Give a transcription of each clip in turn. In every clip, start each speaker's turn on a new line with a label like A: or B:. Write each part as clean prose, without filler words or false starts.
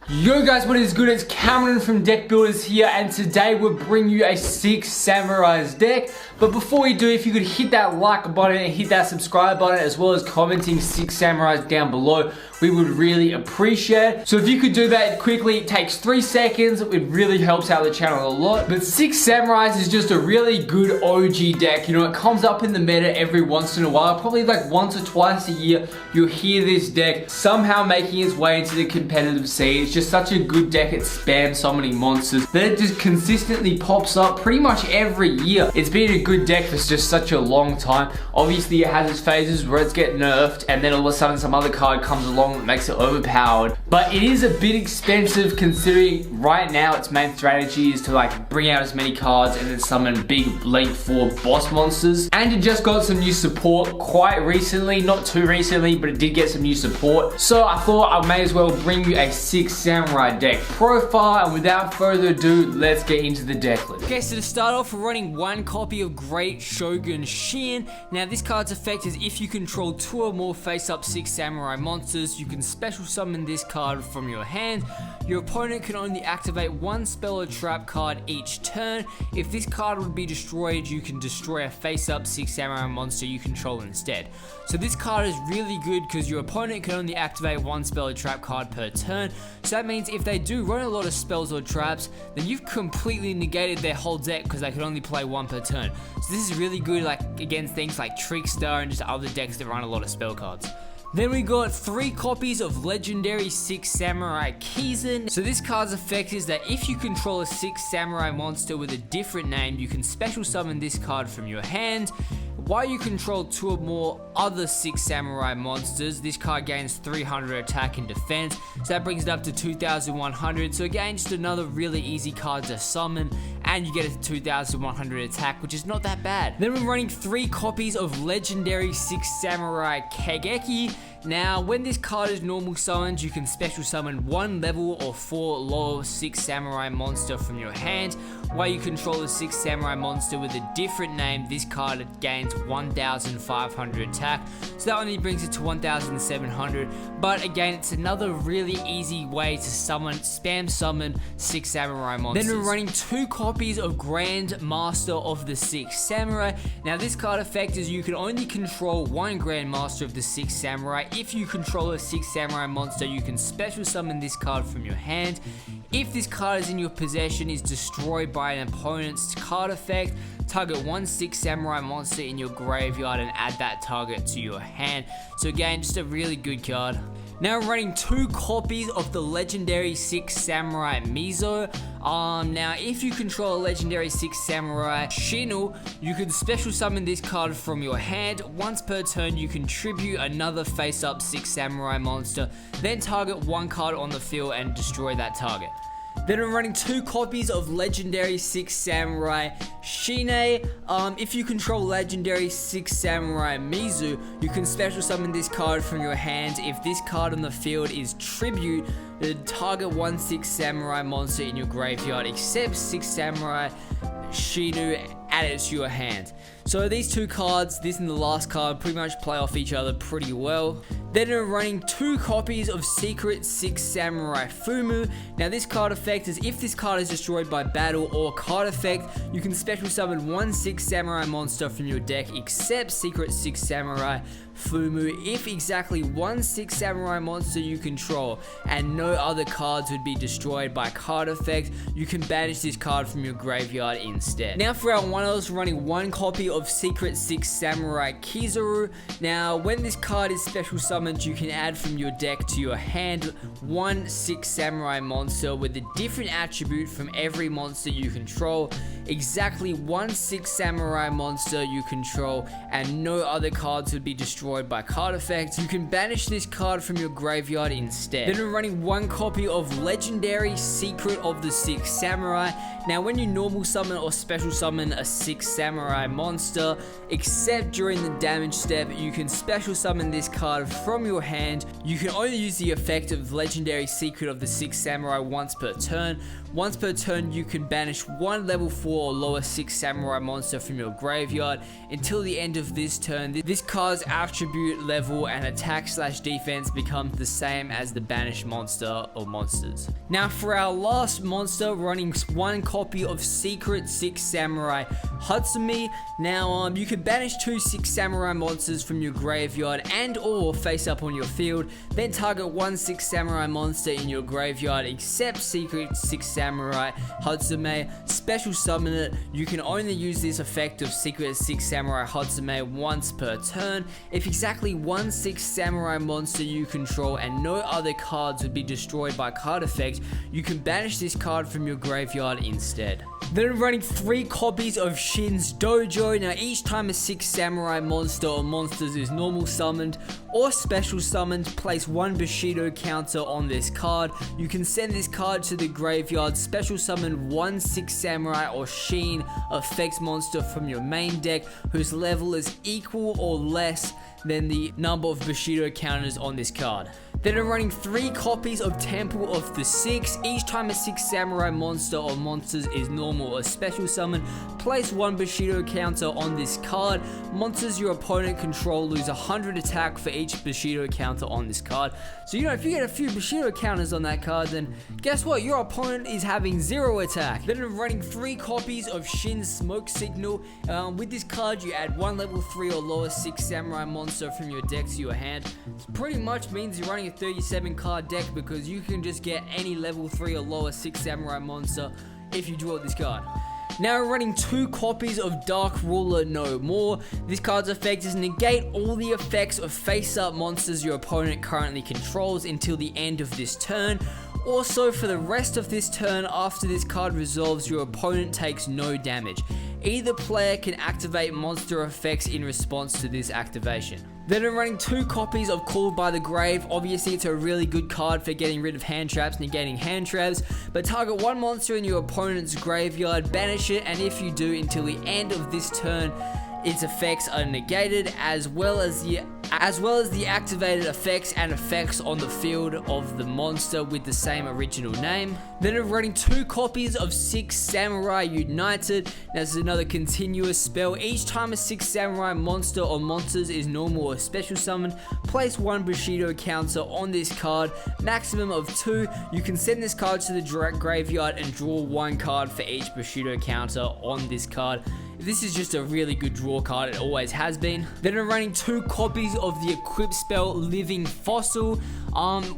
A: Yo guys, what is good? It's Cameron from Deck Builders here, and today we'll bring you a 6 Samurais deck. But before we do, if you could hit that like button and hit that subscribe button, as well as commenting 6 Samurais down below, we would really appreciate it. So if you could do that quickly, it takes 3 seconds. It really helps out the channel a lot. But 6 Samurais is just a really good OG deck. You know, it comes up in the meta every once in a while. Probably like once or twice a year, you'll hear this deck somehow making its way into the competitive scene. It's just such a good deck. It spams so many monsters that it just consistently pops up pretty much every year. It's been a good deck for just such a long time. Obviously, it has its phases where it's getting nerfed, and then all of a sudden some other card comes along that makes it overpowered. But it is a bit expensive considering right now its main strategy is to like bring out as many cards and then summon big Elite 4 boss monsters. And it just got some new support quite recently, not too recently, but it did get some new support. So I thought I may as well bring you a 6 Samurai deck profile, and without further ado, let's get into the deck list. Okay, so to start off, we're running 1 copy of Great Shogun Shin. Now this card's effect is if you control 2 or more face-up 6 Samurai monsters, you can special summon this card from your hand. Your opponent can only activate 1 spell or trap card each turn. If this card would be destroyed, you can destroy a face-up 6 Samurai monster you control instead. So this card is really good because your opponent can only activate 1 spell or trap card per turn. So that means if they do run a lot of spells or traps, then you've completely negated their whole deck because they can only play 1 per turn. So this is really good like against things like Trickster and just other decks that run a lot of spell cards. Then we got 3 copies of Legendary 6 Samurai Kizun. So this card's effect is that if you control a 6 Samurai monster with a different name, you can special summon this card from your hand. While you control 2 or more other 6 Samurai monsters, this card gains 300 attack and defense, so that brings it up to 2100. So again, just another really easy card to summon, and you get a 2100 attack, which is not that bad. Then we're running 3 copies of Legendary 6 Samurai Kageki. Now, when this card is normal summoned, you can special summon 1 level or 4 lower 6 Samurai monster from your hand. While you control a 6 Samurai monster with a different name, this card gains 1500 attack, so that only brings it to 1700. But again, it's another really easy way to spam summon 6 Samurai monsters. Then we're running 2 copies of Grand Master of the 6 Samurai. Now this card effect is you can only control 1 Grand Master of the 6 Samurai. If you control a 6 Samurai monster, you can special summon this card from your hand. If this card is in your possession is destroyed by an opponent's card effect, target 1 6 Samurai monster in your graveyard and add that target to your hand. So again, just a really good card. Now we're running 2 copies of the Legendary 6 Samurai Mizo. Now if you control a Legendary 6 Samurai Shino, you can special summon this card from your hand. Once per turn, you contribute another face-up 6 Samurai monster, then target 1 card on the field and destroy that target. Then we're running 2 copies of Legendary 6 Samurai Shine. If you control Legendary 6 Samurai Mizu, you can special summon this card from your hand. If this card on the field is tribute, then target 1 6 Samurai monster in your graveyard except 6 Samurai Shinu, add it to your hand. So these 2 cards, this and the last card, pretty much play off each other pretty well. Then we're running 2 copies of Secret 6 Samurai Fumu. Now this card effect is if this card is destroyed by battle or card effect, you can special summon 1 6 Samurai monster from your deck except Secret 6 Samurai Fumu. If exactly 1 6 Samurai monster you control and no other cards would be destroyed by card effect, you can banish this card from your graveyard instead. Now for our 1-offs, we're running 1 copy of Secret 6 Samurai Kizaru. Now when this card is special summoned, you can add from your deck to your hand 1 6 Samurai monster with a different attribute from every monster you control, exactly 1 6 Samurai monster you control, and no other cards would be destroyed by card effects. You can banish this card from your graveyard instead. Then we're running 1 copy of Legendary Secret of the 6 Samurai. Now when you normal summon or special summon a 6 Samurai monster, except during the damage step, you can special summon this card from your hand. You can only use the effect of Legendary Secret of the 6 Samurai once per turn. Once per turn, you can banish 1 level 4 4 or lower 6 samurai monster from your graveyard until the end of this turn. This card's attribute level and attack/defense becomes the same as the banished monster or monsters. Now for our last monster, running 1 copy of Secret 6 Samurai Hatsumi. Now you can banish 2 6 samurai monsters from your graveyard and or face up on your field, then target 1 6 samurai monster in your graveyard except Secret 6 Samurai Hatsumi, special summon it. You can only use this effect of Secret 6 Samurai Hatsumi once per turn. If exactly 1 6 samurai monster you control and no other cards would be destroyed by card effect, you can banish this card from your graveyard instead. Then running 3 copies of Shin's Dojo. Now each time a 6 samurai monster or monsters is normal summoned or special summoned, place 1 Bushido counter on this card. You can send this card to the graveyard, special summon 1 6 samurai or Shin effects monster from your main deck whose level is equal or less than the number of Bushido counters on this card. Then I'm running 3 copies of Temple of the Six. Each time a 6 samurai monster or monsters is normal or special summon, place 1 Bushido counter on this card. Monsters your opponent control lose 100 attack for each Bushido counter on this card. So if you get a few Bushido counters on that card, then guess what? Your opponent is having 0 attack. Then I'm running 3 copies of Shin's Smoke Signal. With this card, you add 1 level 3 or lower 6 samurai monster from your deck to your hand. It pretty much means you're running a 37 card deck because you can just get any level 3 or lower 6 samurai monster if you draw this card. Now we're running 2 copies of Dark Ruler No More. This card's effect is negate all the effects of face-up monsters your opponent currently controls until the end of this turn. Also, for the rest of this turn, after this card resolves, your opponent takes no damage. Either player can activate monster effects in response to this activation. Then I'm running 2 copies of Called by the Grave. Obviously, it's a really good card for getting rid of hand traps, negating hand traps, but target 1 monster in your opponent's graveyard, banish it, and if you do, until the end of this turn, its effects are negated, as well as the activated effects and effects on the field of the monster with the same original name. Then I'm running 2 copies of 6 Samurai United. Now this is another continuous spell. Each time a 6 Samurai monster or monsters is normal or special summoned, place 1 Bushido counter on this card, maximum of 2. You can send this card to the direct graveyard and draw 1 card for each Bushido counter on this card. This is just a really good draw card, it always has been. Then I'm running 2 copies of the equip spell Living Fossil.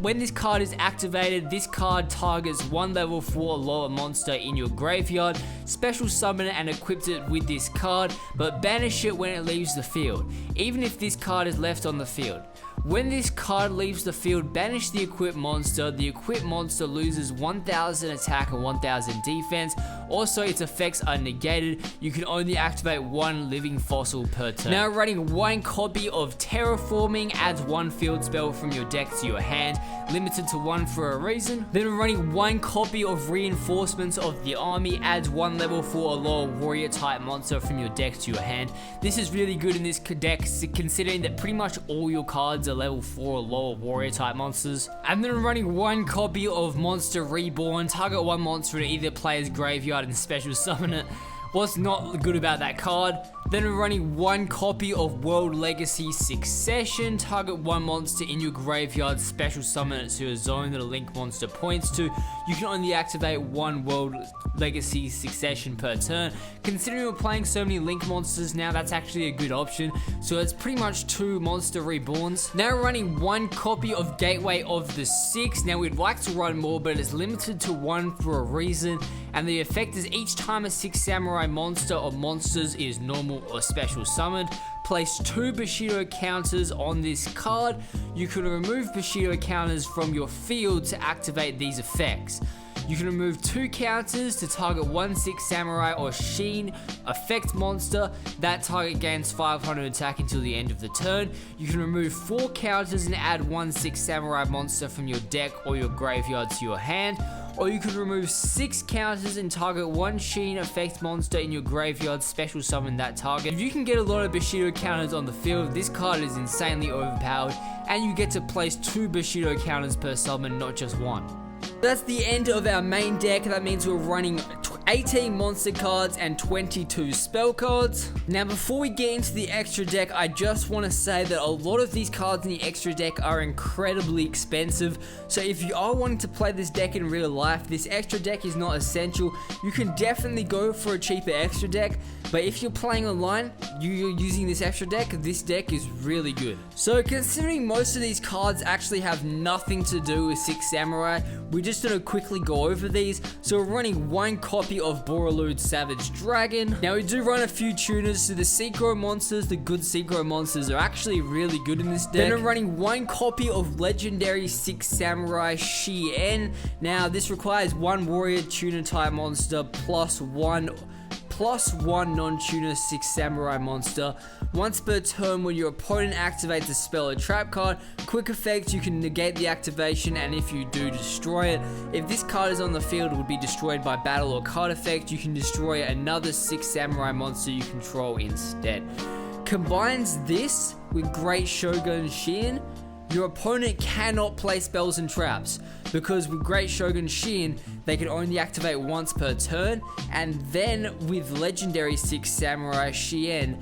A: When this card is activated, this card targets 1 level 4 or lower monster in your graveyard, special summon it and equip it with this card, but banish it when it leaves the field, even if this card is left on the field. When this card leaves the field, banish the equipped monster. The equipped monster loses 1000 attack and 1000 defense. Also, its effects are negated. You can only activate 1 living fossil per turn. Now running 1 copy of Terraforming, adds 1 field spell from your deck to your hand, limited to 1 for a reason. Then running 1 copy of Reinforcements of the Army, adds 1 level 4 or lower warrior type monster from your deck to your hand. This is really good in this deck, considering that pretty much all your cards are level 4 or lower warrior type monsters. And then running 1 copy of Monster Reborn, target 1 monster in either player's graveyard and special summon it. What's not good about that card? Then we're running 1 copy of World Legacy Succession. Target 1 monster in your graveyard, special summon it to a zone that a link monster points to. You can only activate 1 World Legacy Succession per turn. Considering we're playing so many link monsters now, that's actually a good option. So it's pretty much 2 monster reborns. Now we're running 1 copy of Gateway of the Six. Now we'd like to run more, but it's limited to 1 for a reason. And the effect is each time a 6 samurai monster or monsters is normal or special summoned, place 2 Bushido counters on this card. You can remove Bushido counters from your field to activate these effects. You can remove 2 counters to target 1 6 samurai or Shin effect monster. That target gains 500 attack until the end of the turn. You can remove 4 counters and add 1 6 samurai monster from your deck or your graveyard to your hand. Or you could remove 6 counters and target 1 Shin effect monster in your graveyard, special summon that target. If you can get a lot of Bushido counters on the field, this card is insanely overpowered, and you get to place 2 Bushido counters per summon, not just 1. That's the end of our main deck. That means we're running 18 monster cards, and 22 spell cards. Now before we get into the extra deck, I just want to say that a lot of these cards in the extra deck are incredibly expensive. So if you are wanting to play this deck in real life, this extra deck is not essential. You can definitely go for a cheaper extra deck, but if you're playing online, you're using this extra deck, this deck is really good. So considering most of these cards actually have nothing to do with Six Samurai, we're just going to quickly go over these. So we're running one copy of Borreload Savage Dragon. Now we do run a few tuners, so the Synchro monsters, the good Synchro monsters are actually really good in this deck. Then we're running one copy of Legendary Six Samurai Shien. Now this requires one warrior tuner type monster plus one non-tuner Six Samurai monster. Once per turn, when your opponent activates a spell or trap card, quick effect, you can negate the activation, and if you do, destroy it. If this card is on the field, it would be destroyed by battle or card effect. You can destroy another Six Samurai monster you control instead. Combines this with Great Shogun Shien. Your opponent cannot play spells and traps, because with Great Shogun Shien, they can only activate once per turn, and then with Legendary Six Samurai Shien,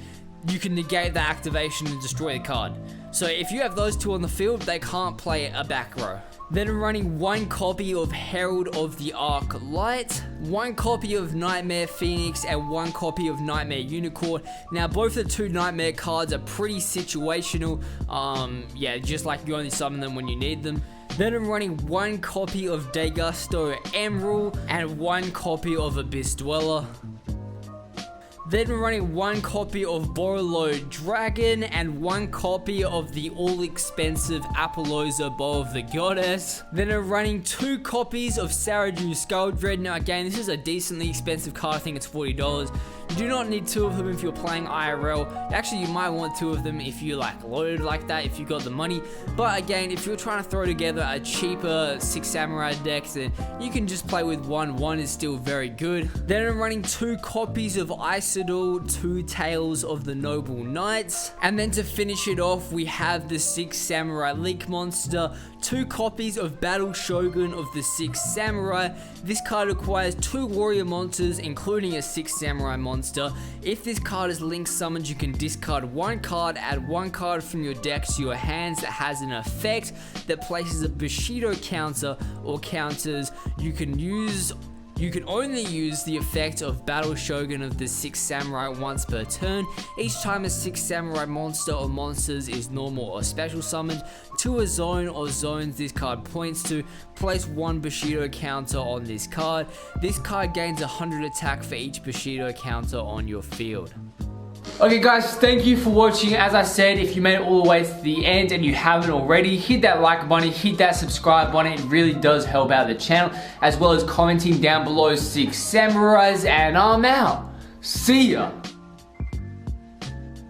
A: you can negate the activation and destroy the card. So if you have those two on the field, they can't play a back row. Then running one copy of Herald of the Arc Light, one copy of Nightmare Phoenix, and one copy of Nightmare Unicorn. Now both the two Nightmare cards are pretty situational, yeah, just like you only summon them when you need them. Then I'm running one copy of Daigusto Emerald and one copy of Abyss Dweller. Then we're running one copy of Borreload Dragon and one copy of the all-expensive Apollousa Bow of the Goddess. Then we're running two copies of Saraju Skulldread. Now again, this is a decently expensive card, I think it's $40. You do not need two of them if you're playing IRL. Actually, you might want two of them if you like loaded like that, if you got the money. But again, if you're trying to throw together a cheaper Six Samurai deck, then you can just play with one. One is still very good. Then I'm running two copies of Isidore, two Tales of the Noble Knights. And then to finish it off, we have the Six Samurai Link monster, two copies of Battle Shogun of the Six Samurai. This card requires two warrior monsters, including a Six Samurai monster. If this card is link summoned, you can discard one card, add one card from your deck to your hands that has an effect that places a Bushido counter or counters. You can only use the effect of Battle Shogun of the Six Samurai once per turn. Each time a Six Samurai monster or monsters is normal or special summoned to a zone or zones this card points to, place one Bushido counter on this card. This card gains 100 attack for each Bushido counter on your field.
B: Okay guys, thank you for watching. As I said, if you made it all the way to the end and you haven't already, hit that like button, hit that subscribe button. It really does help out the channel, as well as commenting down below Six Samurais, and I'm out. See ya.